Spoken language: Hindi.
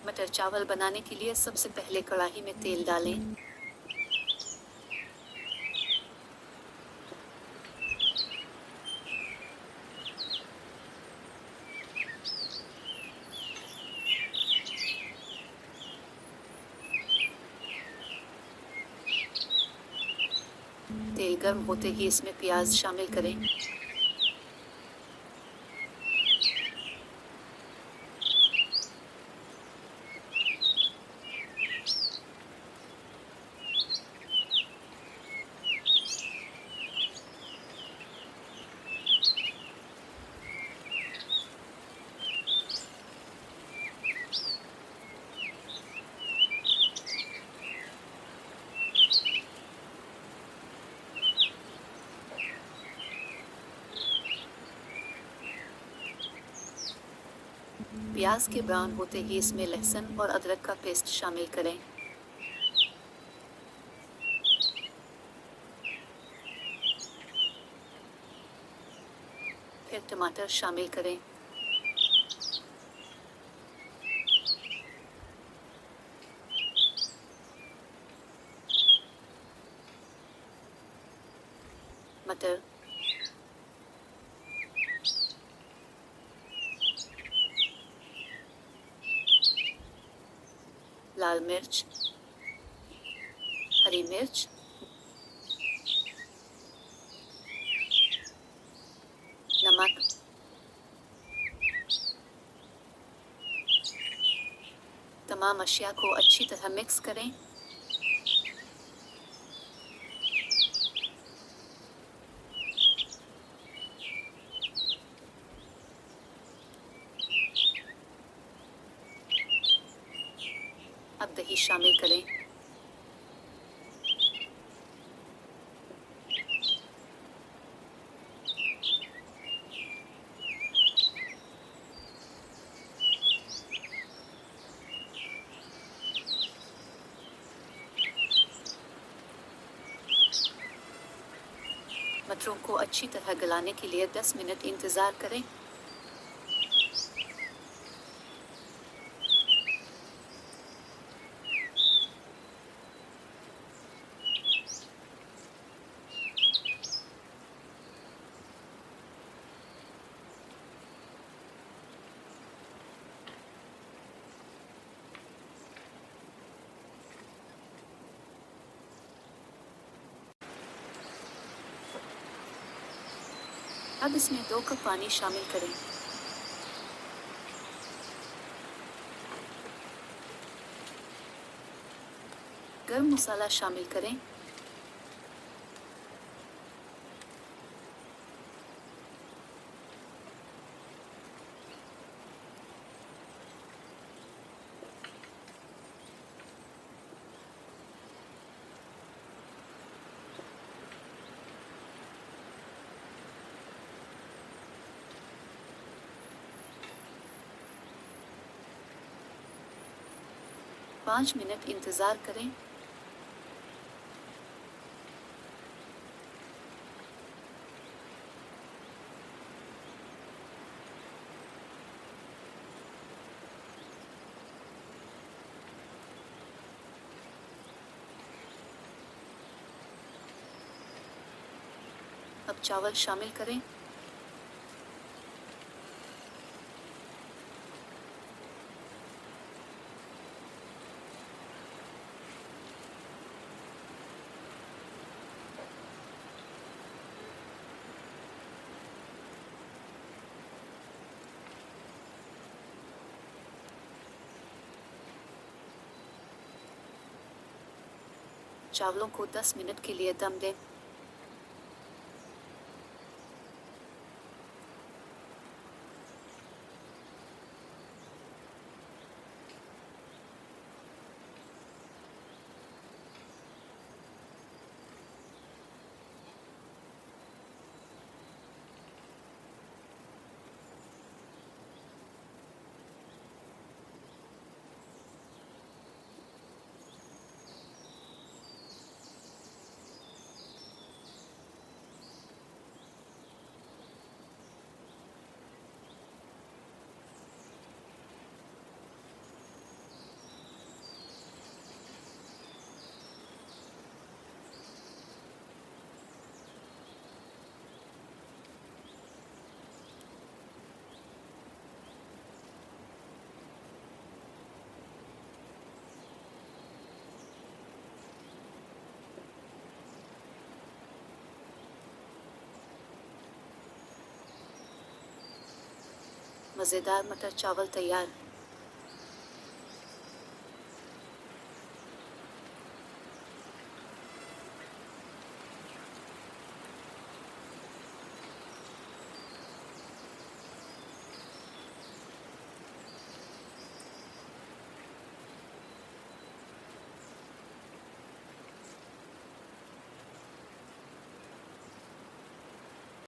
मटर चावल बनाने के लिए सबसे पहले कढ़ाई में तेल डालें। तेल गर्म होते ही इसमें प्याज शामिल करें। प्याज के ब्राउन होते ही इसमें लहसुन और अदरक का पेस्ट शामिल करें। फिर टमाटर शामिल करें। मटर, लाल मिर्च, हरी मिर्च, नमक, तमाम अशिया को अच्छी तरह मिक्स करें। अब दही शामिल करें। मटरों को अच्छी तरह गलाने के लिए 10 मिनट इंतज़ार करें। अब इसमें 2 कप पानी शामिल करें। गरम मसाला शामिल करें। पाँच मिनट इंतज़ार करें। अब चावल शामिल करें। चावलों को 10 मिनट के लिए दम दें। मज़ेदार मटर चावल तैयार।